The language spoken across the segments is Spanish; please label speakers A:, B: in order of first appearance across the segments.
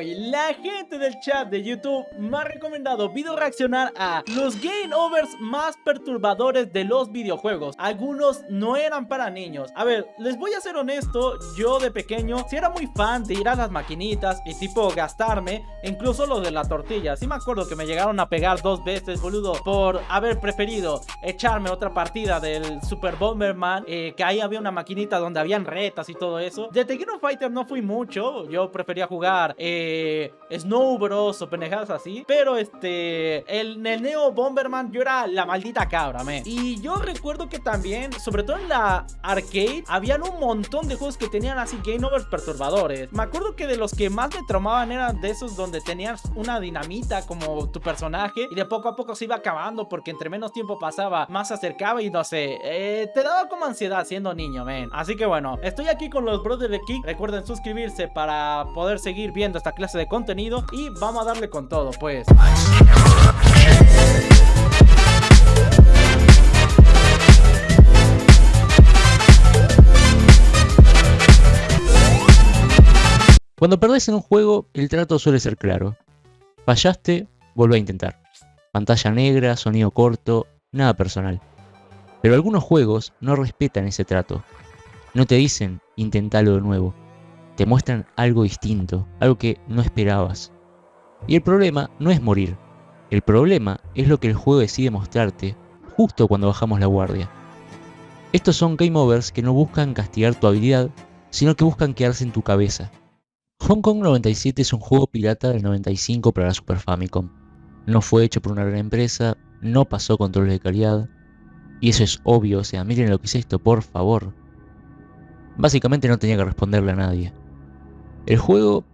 A: hoy la gente del chat de YouTube me ha recomendado video reaccionar a los game overs más perturbadores de los videojuegos. Algunos no eran para niños. A ver, les voy a ser honesto, yo de pequeño sí era muy fan de ir a las maquinitas y tipo gastarme, incluso lo de la tortilla. Sí me acuerdo que me llegaron a pegar 2 veces, boludo, por haber preferido echarme otra partida del Super Bomberman, que ahí había una maquinita donde habían retas y todo eso. De The King of Fighters no fui mucho, yo prefería jugar Snow Bros o pendejadas así, pero el Neo Bomberman yo era la maldita cabra, man. Y yo recuerdo que también, sobre todo en la arcade, habían un montón de juegos que tenían así game overs perturbadores. Me acuerdo que de los que más me traumaban eran de esos donde tenías una dinamita como tu personaje y de poco a poco se iba acabando porque entre menos tiempo pasaba más se acercaba y no sé, te daba como ansiedad siendo niño, man. Así que bueno, estoy aquí con los bros de Kick. Recuerden suscribirse para poder seguir viendo esta clase de contenido y vamos a darle con todo, pues.
B: Cuando perdés en un juego, el trato suele ser claro. Fallaste, volvé a intentar. Pantalla negra, sonido corto, nada personal. Pero algunos juegos no respetan ese trato. No te dicen, intentalo de nuevo. Te muestran algo distinto, algo que no esperabas. Y el problema no es morir. El problema es lo que el juego decide mostrarte, justo cuando bajamos la guardia. Estos son game overs que no buscan castigar tu habilidad, sino que buscan quedarse en tu cabeza. Hong Kong 97 es un juego pirata del 95 para la Super Famicom. No fue hecho por una gran empresa, no pasó controles de calidad. Y eso es obvio, o sea, miren lo que es esto, por favor. Básicamente no tenía que responderle a nadie. El juego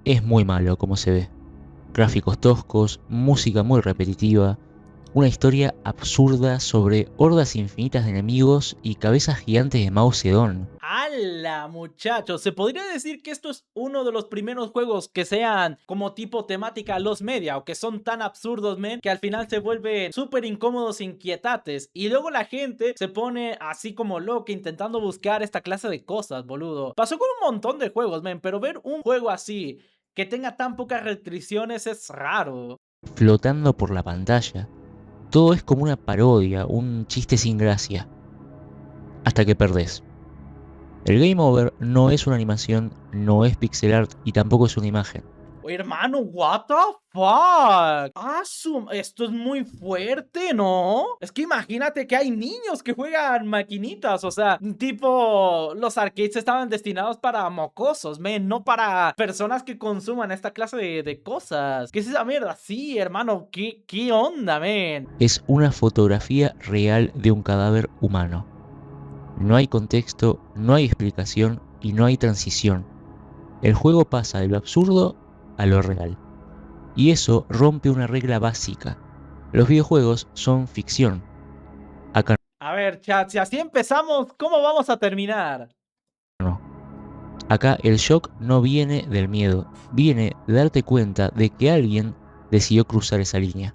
B: es muy malo, como se ve. Gráficos toscos, música muy repetitiva, una historia absurda sobre hordas infinitas de enemigos y cabezas gigantes de Mao Zedong.
A: ¡Hala, muchachos! Se podría decir que esto es uno de los primeros juegos que sean como tipo temática los media o que son tan absurdos, men, que al final se vuelven súper incómodos e inquietantes. Y luego la gente se pone así como loca intentando buscar esta clase de cosas, boludo. Pasó con un montón de juegos, men, pero ver un juego así que tenga tan pocas restricciones es raro.
B: Flotando por la pantalla. Todo es como una parodia, un chiste sin gracia. Hasta que perdés. El game over no es una animación, no es pixel art y tampoco es una imagen.
A: Hermano, what the fuck. Esto es muy fuerte, ¿no? Es que imagínate que hay niños que juegan maquinitas, o sea, tipo, los arcades estaban destinados para mocosos, men, no para personas que consuman esta clase de cosas. ¿Qué es esa mierda? Sí, hermano, ¿qué onda, men?
B: Es una fotografía real de un cadáver humano. No hay contexto, no hay explicación y no hay transición. El juego pasa de lo absurdo a lo real. Y eso rompe una regla básica. Los videojuegos son ficción. Acá
A: A ver, chat, si así empezamos, ¿cómo vamos a terminar?
B: no. Acá el shock no viene del miedo, viene de darte cuenta de que alguien decidió cruzar esa línea.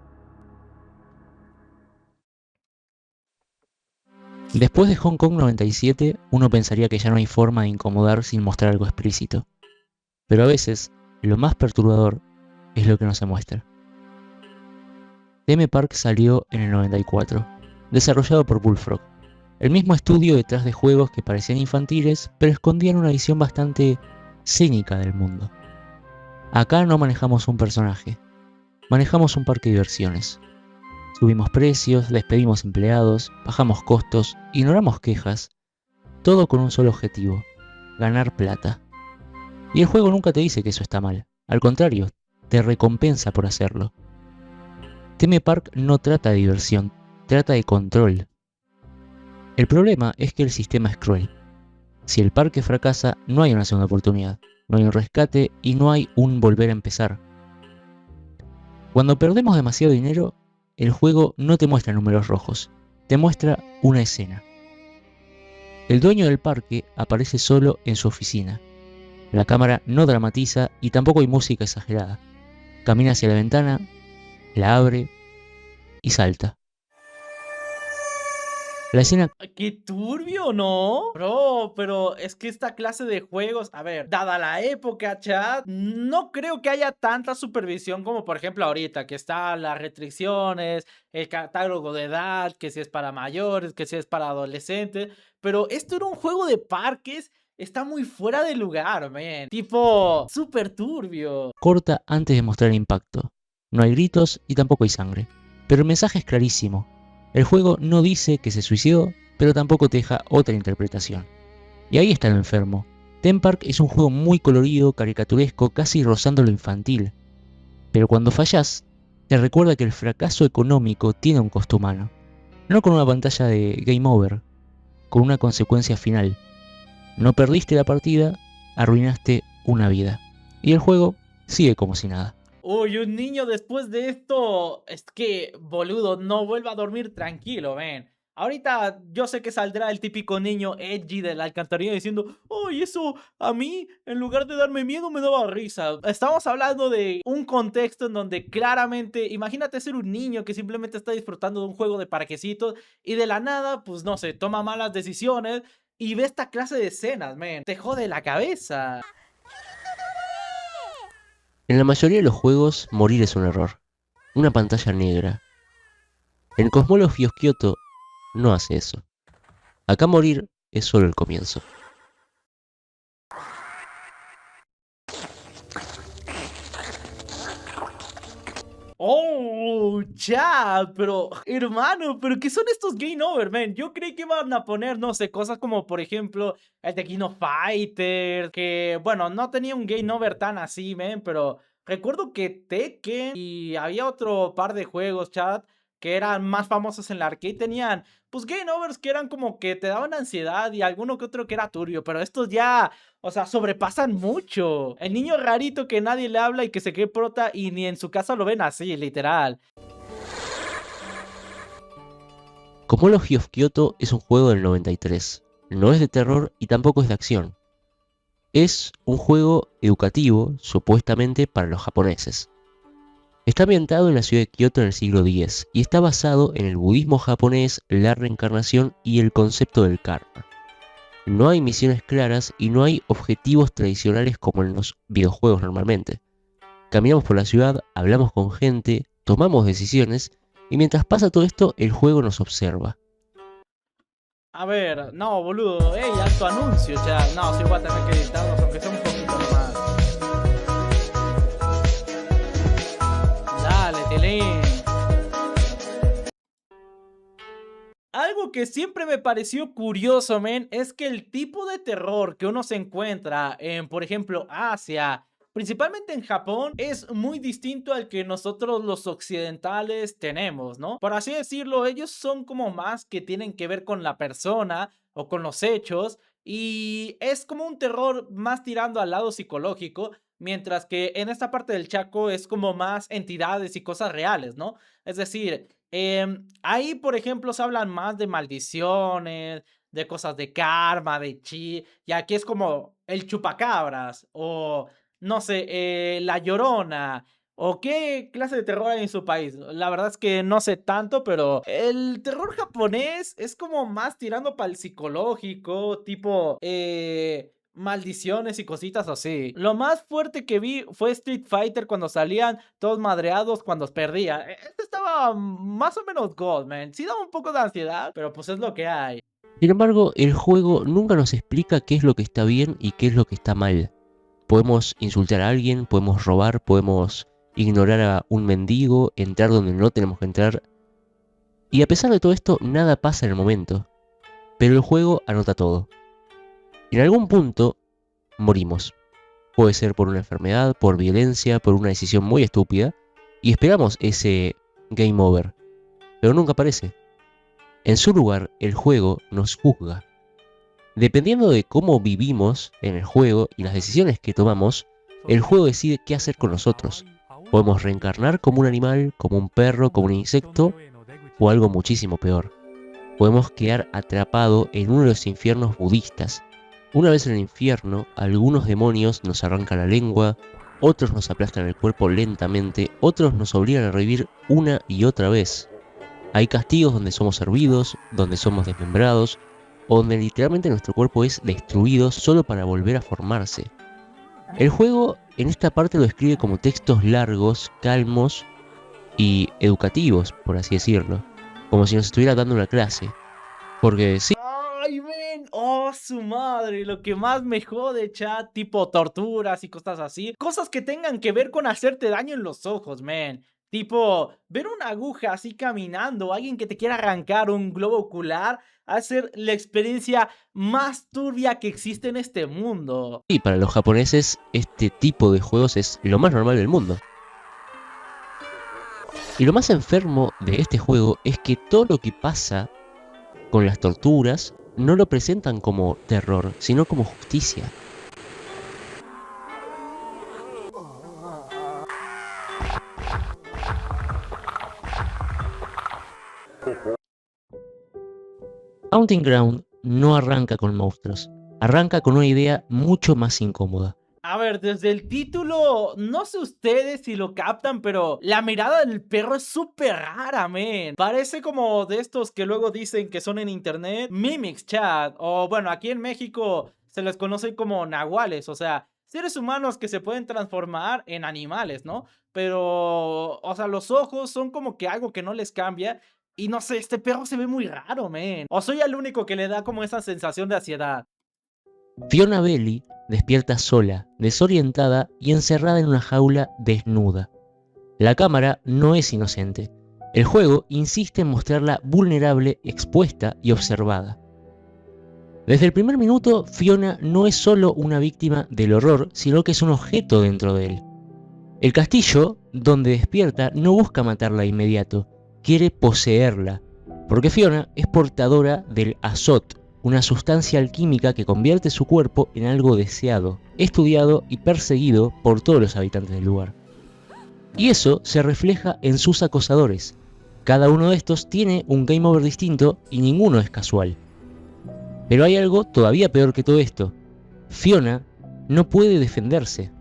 B: Después de Hong Kong 97, uno pensaría que ya no hay forma de incomodar sin mostrar algo explícito. Pero a veces, lo más perturbador es lo que no se muestra. Theme Park salió en el 94, desarrollado por Bullfrog, el mismo estudio detrás de juegos que parecían infantiles, pero escondían una visión bastante cínica del mundo. Acá no manejamos un personaje, manejamos un parque de diversiones. Subimos precios, despedimos empleados, bajamos costos, ignoramos quejas, todo con un solo objetivo, ganar plata. Y el juego nunca te dice que eso está mal, al contrario, te recompensa por hacerlo. Theme Park no trata de diversión, trata de control. El problema es que el sistema es cruel. Si el parque fracasa, no hay una segunda oportunidad, no hay un rescate y no hay un volver a empezar. Cuando perdemos demasiado dinero, el juego no te muestra números rojos, te muestra una escena. El dueño del parque aparece solo en su oficina. La cámara no dramatiza y tampoco hay música exagerada. Camina hacia la ventana, la abre y salta. La escena
A: ¡Qué turbio, ¿no? Bro, pero es que esta clase de juegos, a ver, dada la época, chat, no creo que haya tanta supervisión como por ejemplo ahorita, que están las restricciones, el catálogo de edad, que si es para mayores, que si es para adolescentes, pero esto era un juego de parques, está muy fuera de lugar, man. Tipo, súper turbio.
B: corta antes de mostrar el impacto. No hay gritos y tampoco hay sangre. Pero el mensaje es clarísimo. El juego no dice que se suicidó, pero tampoco te deja otra interpretación. Y ahí está lo enfermo. Theme Park es un juego muy colorido, caricaturesco, casi rozando lo infantil. Pero cuando fallas, te recuerda que el fracaso económico tiene un costo humano. No con una pantalla de Game Over, con una consecuencia final. No perdiste la partida, arruinaste una vida. Y el juego sigue como si nada.
A: Uy, un niño después de esto, es que, boludo, no vuelva a dormir tranquilo, ven. Ahorita yo sé que saldrá el típico niño edgy de la alcantarilla diciendo, uy, eso a mí, en lugar de darme miedo, me daba risa. Estamos hablando de un contexto en donde claramente, imagínate ser un niño que simplemente está disfrutando de un juego de parquecitos y de la nada, pues no sé, toma malas decisiones y ve esta clase de escenas, men. Te jode la cabeza.
B: En la mayoría de los juegos, morir es un error. Una pantalla negra. En Cosmologio Kyoto no hace eso. Acá morir es solo el comienzo.
A: Oh, ya, pero hermano, pero ¿qué son estos game over, man? Yo creí que iban a poner, no sé, cosas como por ejemplo el de King of Fighters, que bueno, no tenía un game over tan así, man, pero recuerdo que Tekken y había otro par de juegos, chat, que eran más famosos en la arcade, tenían pues game overs que eran como que te daban ansiedad y alguno que otro que era turbio, pero estos ya, o sea, sobrepasan mucho. El niño rarito que nadie le habla y que se cree prota y ni en su casa lo ven así, literal.
B: Cosmology of Kyoto es un juego del 93. No es de terror y tampoco es de acción. Es un juego educativo, supuestamente para los japoneses. Está ambientado en la ciudad de Kyoto en el siglo X y está basado en el budismo japonés, la reencarnación y el concepto del karma. No hay misiones claras y no hay objetivos tradicionales como en los videojuegos normalmente. Caminamos por la ciudad, hablamos con gente, tomamos decisiones y mientras pasa todo esto el juego nos observa.
A: A ver, no, boludo, ey, alto anuncio, ya. No, sí voy a tener que editarlos, aunque sea un poquito nomás. Dale, Tilín. Algo que siempre me pareció curioso, men, es que el tipo de terror que uno se encuentra en, por ejemplo, Asia, principalmente en Japón, es muy distinto al que nosotros los occidentales tenemos, ¿no? Por así decirlo, ellos son como más que tienen que ver con la persona o con los hechos y es como un terror más tirando al lado psicológico, mientras que en esta parte del Chaco es como más entidades y cosas reales, ¿no? Es decir, ahí, por ejemplo, se hablan más de maldiciones, de cosas de karma, de chi, y aquí es como el chupacabras, o no sé, la llorona, o qué clase de terror hay en su país. La verdad es que no sé tanto, pero el terror japonés es como más tirando para el psicológico, tipo, maldiciones y cositas así. Lo más fuerte que vi fue Street Fighter cuando salían todos madreados cuando perdían. Este estaba más o menos God, man. Sí daba un poco de ansiedad, pero pues es lo que hay.
B: Sin embargo, el juego nunca nos explica qué es lo que está bien y qué es lo que está mal. Podemos insultar a alguien, podemos robar, podemos ignorar a un mendigo, entrar donde no tenemos que entrar. Y a pesar de todo esto, nada pasa en el momento. Pero el juego anota todo. En algún punto, morimos. Puede ser por una enfermedad, por violencia, por una decisión muy estúpida. Y esperamos ese game over. Pero nunca aparece. En su lugar, el juego nos juzga. Dependiendo de cómo vivimos en el juego y las decisiones que tomamos, el juego decide qué hacer con nosotros. Podemos reencarnar como un animal, como un perro, como un insecto o algo muchísimo peor. Podemos quedar atrapado en uno de los infiernos budistas. Una vez en el infierno, algunos demonios nos arrancan la lengua, otros nos aplastan el cuerpo lentamente, otros nos obligan a revivir una y otra vez. Hay castigos donde somos hervidos, donde somos desmembrados, o donde literalmente nuestro cuerpo es destruido solo para volver a formarse. El juego en esta parte lo describe como textos largos, calmos y educativos, por así decirlo, como si nos estuviera dando una clase. Porque sí,
A: Ay, men, oh, su madre, lo que más me jode, chat, tipo torturas y cosas así. Cosas que tengan que ver con hacerte daño en los ojos, men. Tipo, ver una aguja así caminando, alguien que te quiera arrancar un globo ocular, hacer la experiencia más turbia que existe en este mundo.
B: para los japoneses este tipo de juegos es lo más normal del mundo. Y lo más enfermo de este juego es que todo lo que pasa con las torturas no lo presentan como terror, sino como justicia. Haunting Ground no arranca con monstruos, arranca con una idea mucho más incómoda.
A: A ver, desde el título, no sé ustedes si lo captan, pero la mirada del perro es súper rara, men. Parece como de estos que luego dicen que son en internet, mimics, chat. O bueno, aquí en México se les conoce como nahuales, o sea, seres humanos que se pueden transformar en animales, ¿no? Pero, o sea, los ojos son como que algo que no les cambia. Y no sé, este perro se ve muy raro, men. O soy el único que le da como esa sensación de ansiedad.
B: Fiona Belli despierta sola, desorientada y encerrada en una jaula desnuda. La cámara no es inocente. El juego insiste en mostrarla vulnerable, expuesta y observada. Desde el primer minuto, Fiona no es solo una víctima del horror, sino que es un objeto dentro de él. El castillo, donde despierta, no busca matarla de inmediato, quiere poseerla, porque Fiona es portadora del azot, una sustancia alquímica que convierte su cuerpo en algo deseado, estudiado y perseguido por todos los habitantes del lugar. Y eso se refleja en sus acosadores. Cada uno de estos tiene un game over distinto y ninguno es casual. Pero hay algo todavía peor que todo esto. Fiona no puede defenderse.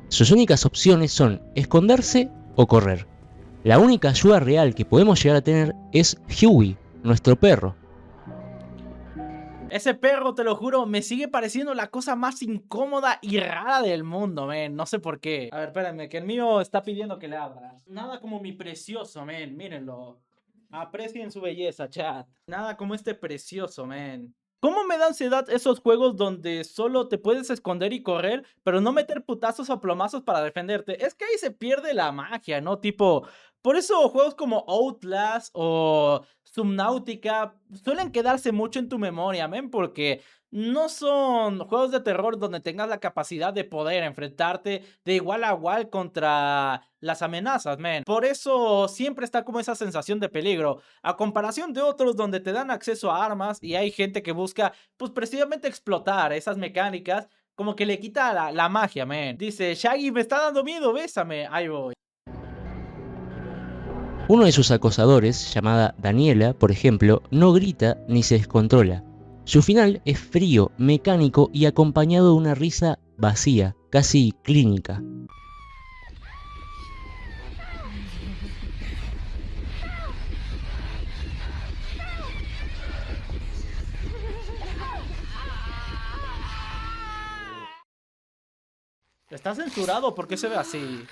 B: Sus únicas opciones son esconderse o correr. La única ayuda real que podemos llegar a tener es Huey, nuestro perro.
A: Ese perro, te lo juro, me sigue pareciendo la cosa más incómoda y rara del mundo, men. No sé por qué. A ver, espérenme, que el mío está pidiendo que le abra. Nada como mi precioso, men. Mírenlo. Aprecien su belleza, chat. Nada como este precioso, men. ¿Cómo me da ansiedad esos juegos donde solo te puedes esconder y correr, pero no meter putazos o plomazos para defenderte? Es que ahí se pierde la magia, ¿no? Tipo, por eso juegos como Outlast o Subnautica suelen quedarse mucho en tu memoria, men, porque no son juegos de terror donde tengas la capacidad de poder enfrentarte de igual a igual contra las amenazas, men. Por eso siempre está como esa sensación de peligro, a comparación de otros donde te dan acceso a armas y hay gente que busca, pues precisamente explotar esas mecánicas, como que le quita la magia, men. Dice, Shaggy, me está dando miedo, bésame. Ahí voy.
B: Uno de sus acosadores, llamada Daniela, por ejemplo, no grita ni se descontrola. Su final es frío, mecánico y acompañado de una risa vacía, casi clínica.
A: Está censurado, ¿por qué se ve así?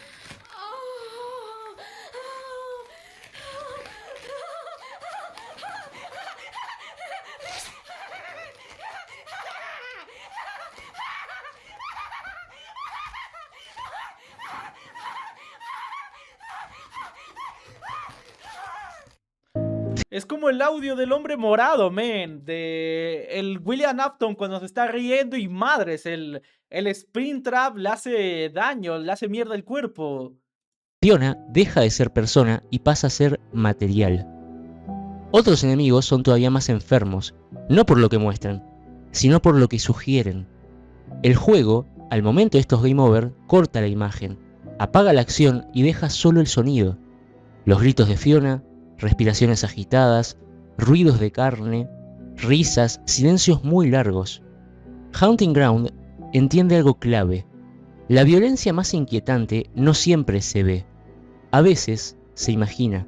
A: Es como el audio del hombre morado, men, de el William Afton cuando se está riendo y madres, el Springtrap le hace daño, le hace mierda el cuerpo.
B: Fiona deja de ser persona y pasa a ser material. Otros enemigos son todavía más enfermos, no por lo que muestran, sino por lo que sugieren. El juego, al momento de estos game over, corta la imagen, apaga la acción y deja solo el sonido. Los gritos de Fiona, respiraciones agitadas, ruidos de carne, risas, silencios muy largos. Haunting Ground entiende algo clave. La violencia más inquietante no siempre se ve, a veces se imagina.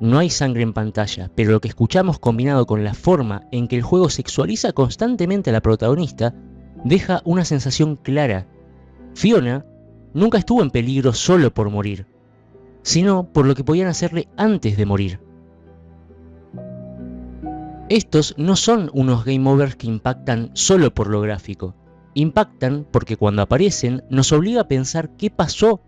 B: no hay sangre en pantalla, pero lo que escuchamos combinado con la forma en que el juego sexualiza constantemente a la protagonista, deja una sensación clara. Fiona nunca estuvo en peligro solo por morir, sino por lo que podían hacerle antes de morir. Estos no son unos game overs que impactan solo por lo gráfico, impactan porque cuando aparecen nos obliga a pensar qué pasó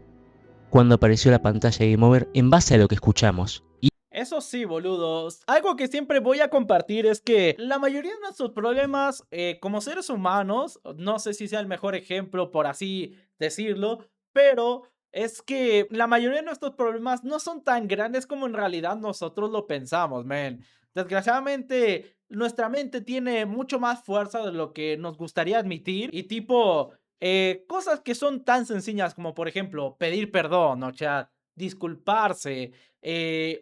B: cuando apareció la pantalla de game over en base a lo que escuchamos.
A: Eso sí, boludos. Algo que siempre voy a compartir es que la mayoría de nuestros problemas como seres humanos, no sé si sea el mejor ejemplo por así decirlo, pero es que la mayoría de nuestros problemas no son tan grandes como en realidad nosotros lo pensamos, man. Desgraciadamente, nuestra mente tiene mucho más fuerza de lo que nos gustaría admitir y tipo, cosas que son tan sencillas como por ejemplo pedir perdón, o sea, disculparse.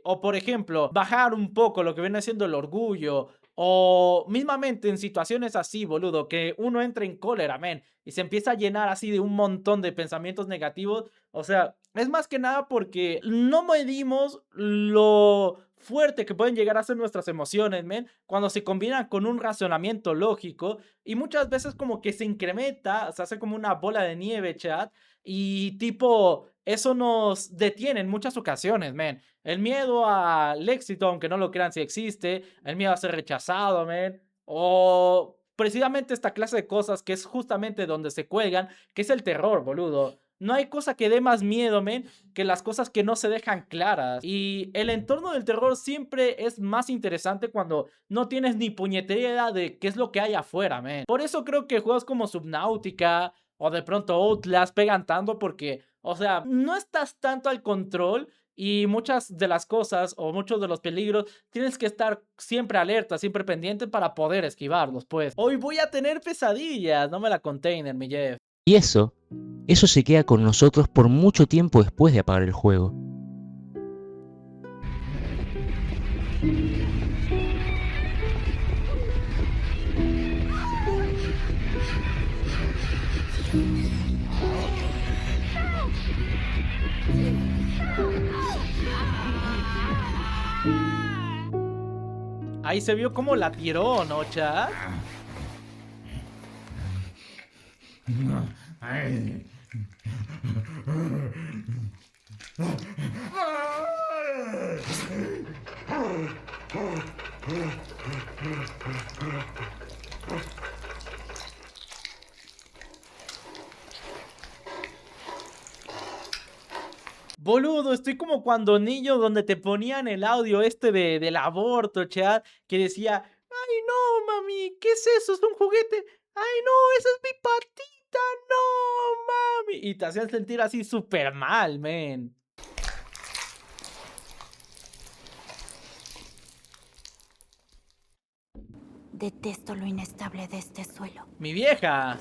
A: O por ejemplo, bajar un poco lo que viene siendo el orgullo. O mismamente en situaciones así, boludo, que uno entra en cólera, men, y se empieza a llenar así de un montón de pensamientos negativos. O sea, es más que nada porque no medimos lo fuerte que pueden llegar a ser nuestras emociones, men, cuando se combinan con un razonamiento lógico. Y muchas veces como que se incrementa, se hace como una bola de nieve, chat. Y tipo, eso nos detiene en muchas ocasiones, men. El miedo al éxito, aunque no lo crean si existe, el miedo a ser rechazado, men, o precisamente esta clase de cosas que es justamente donde se cuelgan, que es el terror, boludo. No hay cosa que dé más miedo, men, que las cosas que no se dejan claras. Y el entorno del terror siempre es más interesante cuando no tienes ni puñetera idea de qué es lo que hay afuera, men. Por eso creo que juegos como Subnautica o de pronto Outlast pegan tanto porque, o sea, no estás tanto al control y muchas de las cosas o muchos de los peligros tienes que estar siempre alerta, siempre pendiente para poder esquivarlos, pues. Hoy voy a tener pesadillas, no me la container, mi Jeff.
B: Y eso se queda con nosotros por mucho tiempo después de apagar el juego.
A: Ahí se vio cómo la tiró, ¿no, chat? Boludo, estoy como cuando niño donde te ponían el audio este del aborto, chat, que decía, ay no, mami, ¿qué es eso? ¿Es un juguete? Ay no, esa es mi patita, no, mami. Y te hacían sentir así súper mal, men.
C: Detesto lo inestable de este suelo.
A: Mi vieja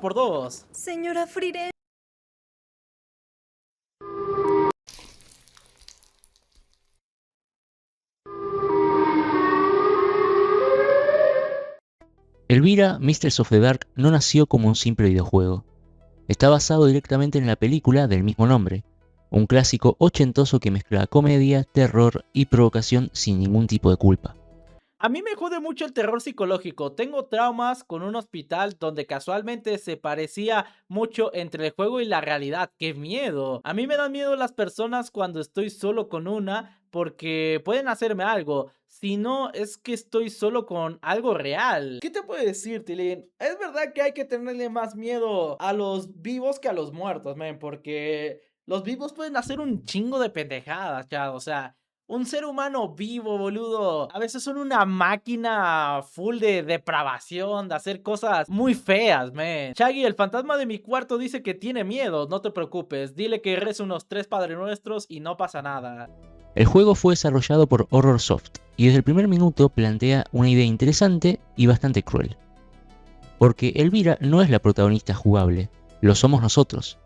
A: por dos.
C: Señora Frieren.
B: Elvira, Mistress of the Dark no nació como un simple videojuego. Está basado directamente en la película del mismo nombre, un clásico ochentoso que mezcla comedia, terror y provocación sin ningún tipo de culpa.
A: A mí me jode mucho el terror psicológico. Tengo traumas con un hospital donde casualmente se parecía mucho entre el juego y la realidad. ¡Qué miedo! A mí me dan miedo las personas cuando estoy solo con una porque pueden hacerme algo. Si no, es que estoy solo con algo real. ¿Qué te puedo decir, Tilín? Es verdad que hay que tenerle más miedo a los vivos que a los muertos, men, porque los vivos pueden hacer un chingo de pendejadas, ya, o sea... Un ser humano vivo, boludo. A veces son una máquina full de depravación, de hacer cosas muy feas, man. Shaggy, el fantasma de mi cuarto dice que tiene miedo. No te preocupes. Dile que reza unos 3 Padre Nuestros y no pasa nada.
B: El juego fue desarrollado por Horror Soft y desde el primer minuto plantea una idea interesante y bastante cruel. Porque Elvira no es la protagonista jugable, lo somos nosotros.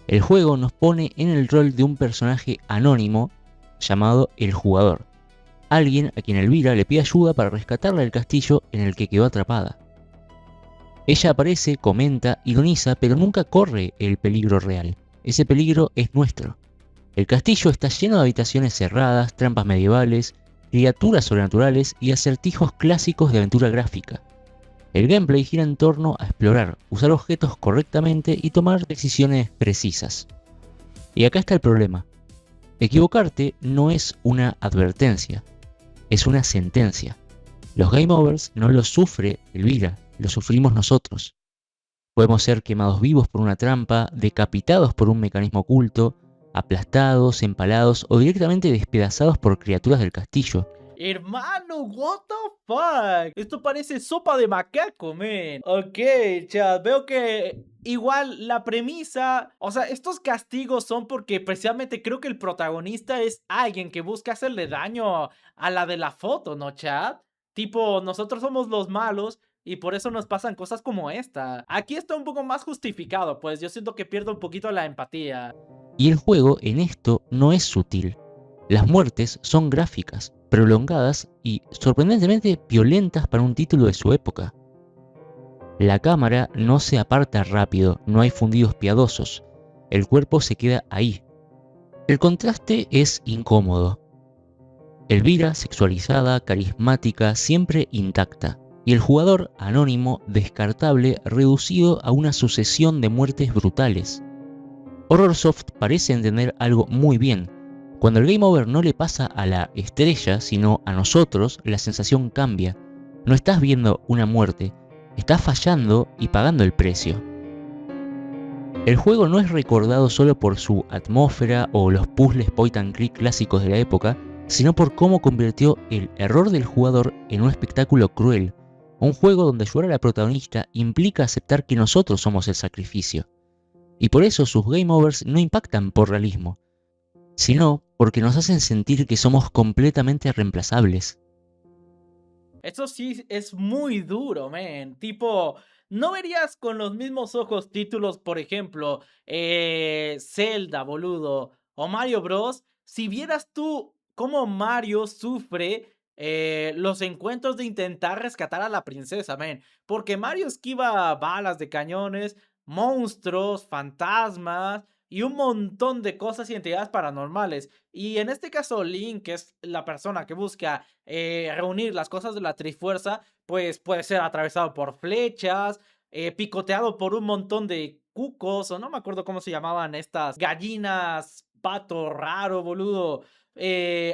B: El juego nos pone en el rol de un personaje anónimo llamado el jugador, alguien a quien Elvira le pide ayuda para rescatarla del castillo en el que quedó atrapada. Ella aparece, comenta, ironiza, pero nunca corre el peligro real. Ese peligro es nuestro. El castillo está lleno de habitaciones cerradas, trampas medievales, criaturas sobrenaturales y acertijos clásicos de aventura gráfica. El gameplay gira en torno a explorar, usar objetos correctamente y tomar decisiones precisas. Y acá está el problema. Equivocarte no es una advertencia, es una sentencia. Los game overs no los sufre Elvira, los sufrimos nosotros. Podemos ser quemados vivos por una trampa, decapitados por un mecanismo oculto, aplastados, empalados o directamente despedazados por criaturas del castillo.
A: Hermano, what the fuck? Esto parece sopa de macaco, man. Ok, chat, veo que igual la premisa, o sea, estos castigos son porque precisamente creo que el protagonista es alguien que busca hacerle daño a la de la foto, ¿no, chat? Tipo, nosotros somos los malos y por eso nos pasan cosas como esta. Aquí está un poco más justificado, pues yo siento que pierdo un poquito la empatía.
B: Y el juego en esto no es sutil. Las muertes son gráficas, prolongadas y sorprendentemente violentas para un título de su época. La cámara no se aparta rápido, no hay fundidos piadosos, el cuerpo se queda ahí. El contraste es incómodo. Elvira, sexualizada, carismática, siempre intacta, y el jugador anónimo, descartable, reducido a una sucesión de muertes brutales. Horrorsoft parece entender algo muy bien. Cuando el game over no le pasa a la estrella, sino a nosotros, la sensación cambia. No estás viendo una muerte, estás fallando y pagando el precio. El juego no es recordado solo por su atmósfera o los puzzles point and click clásicos de la época, sino por cómo convirtió el error del jugador en un espectáculo cruel. Un juego donde ayudar a la protagonista implica aceptar que nosotros somos el sacrificio. Y por eso sus game overs no impactan por realismo, sino porque nos hacen sentir que somos completamente reemplazables.
A: Eso sí es muy duro, man. Tipo, no verías con los mismos ojos títulos, por ejemplo, Zelda, boludo, o Mario Bros. Si vieras tú cómo Mario sufre los encuentros de intentar rescatar a la princesa, man. Porque Mario esquiva balas de cañones, monstruos, fantasmas y un montón de cosas y entidades paranormales. Y en este caso Link, que es la persona que busca reunir las cosas de la Trifuerza, pues puede ser atravesado por flechas, picoteado por un montón de cucos, o no me acuerdo cómo se llamaban estas gallinas, pato raro, boludo,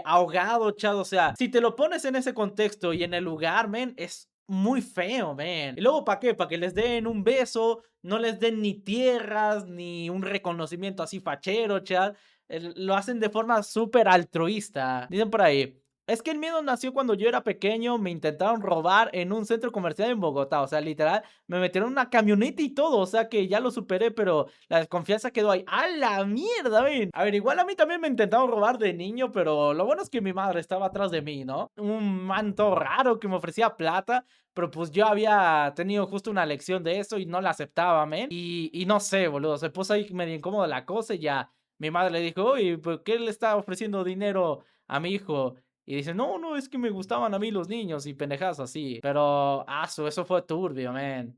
A: ahogado, chad, o sea, si te lo pones en ese contexto y en el lugar, men, es muy feo, man. Y luego, ¿para qué? Para que les den un beso, no les den ni tierras, ni un reconocimiento así fachero, chat. Lo hacen de forma súper altruista. Dicen por ahí, es que el miedo nació cuando yo era pequeño, me intentaron robar en un centro comercial en Bogotá. O sea, literal, me metieron en una camioneta y todo. O sea, que ya lo superé, pero la desconfianza quedó ahí. ¡A la mierda, ven! A ver, igual a mí también me intentaron robar de niño, pero lo bueno es que mi madre estaba atrás de mí, ¿no? Un manto raro que me ofrecía plata. Pero pues yo había tenido justo una lección de eso y no la aceptaba, men. Y no sé, boludo, se puso ahí medio incómoda la cosa y ya mi madre le dijo, oye, ¿por qué le está ofreciendo dinero a mi hijo? Y dice, no, es que me gustaban a mí los niños y pendejadas así. Pero, eso fue turbio, men.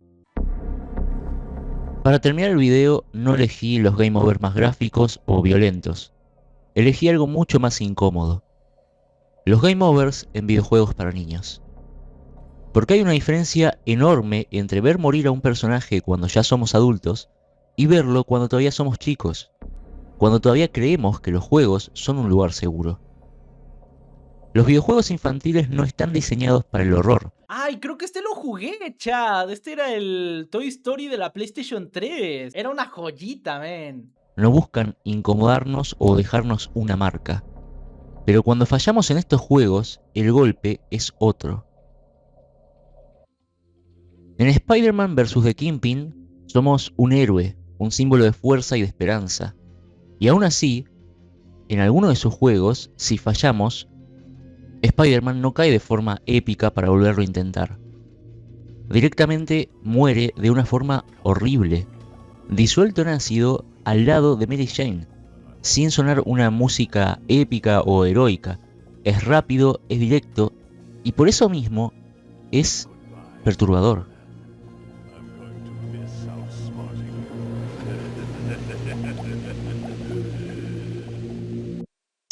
B: Para terminar el video, no elegí los game over más gráficos o violentos. Elegí algo mucho más incómodo. Los game overs en videojuegos para niños. Porque hay una diferencia enorme entre ver morir a un personaje cuando ya somos adultos y verlo cuando todavía somos chicos, cuando todavía creemos que los juegos son un lugar seguro. Los videojuegos infantiles no están diseñados para el horror.
A: Ay, creo que este lo jugué, Chad. Este era el Toy Story de la PlayStation 3. Era una joyita, men.
B: No buscan incomodarnos o dejarnos una marca. Pero cuando fallamos en estos juegos, el golpe es otro. En Spider-Man vs. The Kingpin, somos un héroe, un símbolo de fuerza y de esperanza. Y aún así, en alguno de sus juegos, si fallamos, Spider-Man no cae de forma épica para volverlo a intentar. Directamente muere de una forma horrible, disuelto en ácido al lado de Mary Jane, sin sonar una música épica o heroica. Es rápido, es directo, y por eso mismo es perturbador.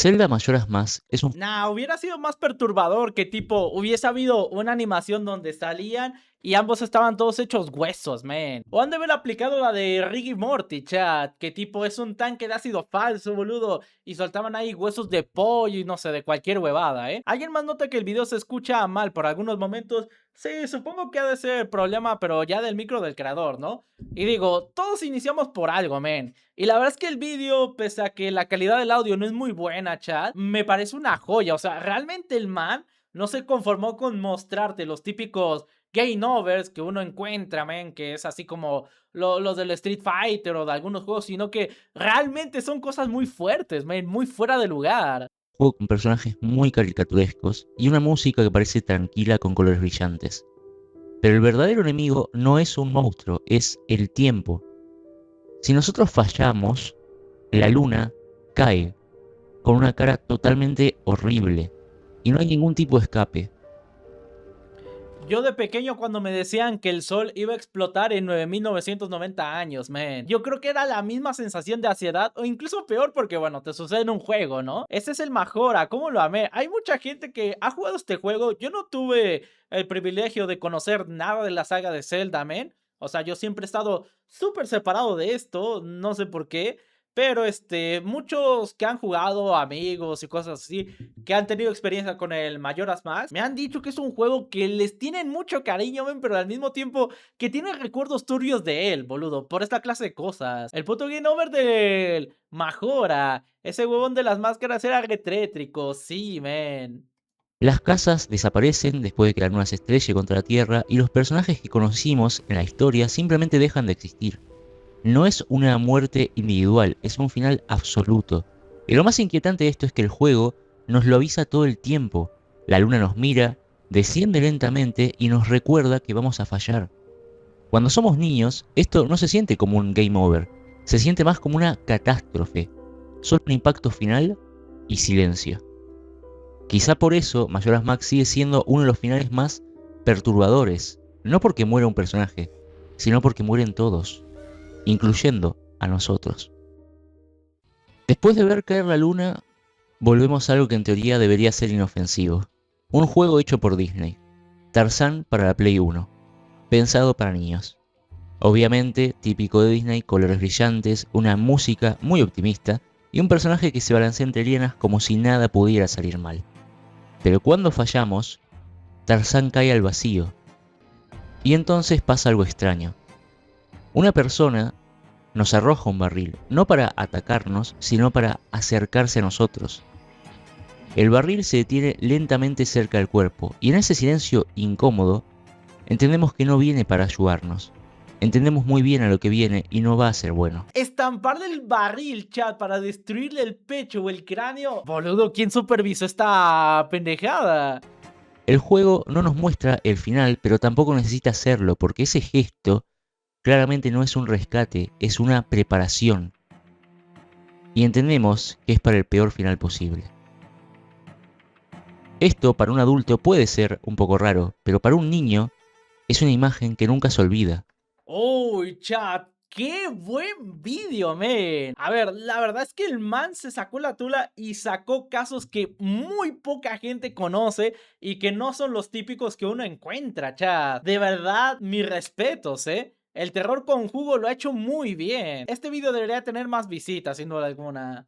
B: Zelda Majora's Mask es un
A: Nah, hubiera sido más perturbador que tipo hubiese habido una animación donde salían y ambos estaban todos hechos huesos, man. O han de haber aplicado la de Rick y Morty, chat, que tipo es un tanque de ácido falso, boludo, y soltaban ahí huesos de pollo y no sé, de cualquier huevada, ¿eh? ¿Alguien más nota que el video se escucha mal por algunos momentos? Sí, supongo que ha de ser problema, pero ya del micro del creador, ¿no? Y digo, todos iniciamos por algo, man. Y la verdad es que el vídeo, pese a que la calidad del audio no es muy buena, chat, me parece una joya. O sea, realmente el man no se conformó con mostrarte los típicos game overs que uno encuentra, man, que es así como los del Street Fighter o de algunos juegos, sino que realmente son cosas muy fuertes, man, muy fuera de lugar.
B: juego con personajes muy caricaturescos y una música que parece tranquila con colores brillantes. Pero el verdadero enemigo no es un monstruo, es el tiempo. Si nosotros fallamos, la luna cae con una cara totalmente horrible y no hay ningún tipo de escape.
A: Yo de pequeño cuando me decían que el sol iba a explotar en 9990 años, man. Yo creo que era la misma sensación de ansiedad o incluso peor porque bueno, te sucede en un juego, ¿no? Ese es el Majora, ¿cómo lo amé? Hay mucha gente que ha jugado este juego. Yo no tuve el privilegio de conocer nada de la saga de Zelda, man. O sea, yo siempre he estado súper separado de esto, no sé por qué. Pero muchos que han jugado, amigos y cosas así, que han tenido experiencia con el Majora's Mask, me han dicho que es un juego que les tienen mucho cariño, men, pero al mismo tiempo que tiene recuerdos turbios de él, boludo, por esta clase de cosas. El puto game over del Majora, ese huevón de las máscaras era retrétrico, sí, men.
B: Las casas desaparecen después de que la luna se estrelle contra la Tierra y los personajes que conocimos en la historia simplemente dejan de existir. No es una muerte individual, es un final absoluto. Y lo más inquietante de esto es que el juego nos lo avisa todo el tiempo. La luna nos mira, desciende lentamente y nos recuerda que vamos a fallar. Cuando somos niños, esto no se siente como un game over, se siente más como una catástrofe. Solo un impacto final y silencio. Quizá por eso Majora's Mask sigue siendo uno de los finales más perturbadores, no porque muera un personaje, sino porque mueren todos, incluyendo a nosotros. Después de ver caer la luna, volvemos a algo que en teoría debería ser inofensivo. Un juego hecho por Disney. Tarzán para la Play 1. Pensado para niños. Obviamente, típico de Disney, colores brillantes, una música muy optimista y un personaje que se balancea entre lianas como si nada pudiera salir mal. Pero cuando fallamos, Tarzán cae al vacío. Y entonces pasa algo extraño. Una persona nos arroja un barril, no para atacarnos, sino para acercarse a nosotros. El barril se detiene lentamente cerca del cuerpo, y en ese silencio incómodo, entendemos que no viene para ayudarnos. Entendemos muy bien a lo que viene y no va a ser bueno.
A: Estamparle el barril, chat, para destruirle el pecho o el cráneo. Boludo, ¿quién supervisó esta pendejada?
B: El juego no nos muestra el final, pero tampoco necesita hacerlo, porque ese gesto claramente no es un rescate, es una preparación. Y entendemos que es para el peor final posible. Esto para un adulto puede ser un poco raro, pero para un niño es una imagen que nunca se olvida.
A: Uy, chat, qué buen vídeo, men. A ver, la verdad es que el man se sacó la tula y sacó casos que muy poca gente conoce y que no son los típicos que uno encuentra, chat. De verdad, mis respetos, ¿eh? El terror con jugo lo ha hecho muy bien. Este vídeo debería tener más visitas, sin duda alguna.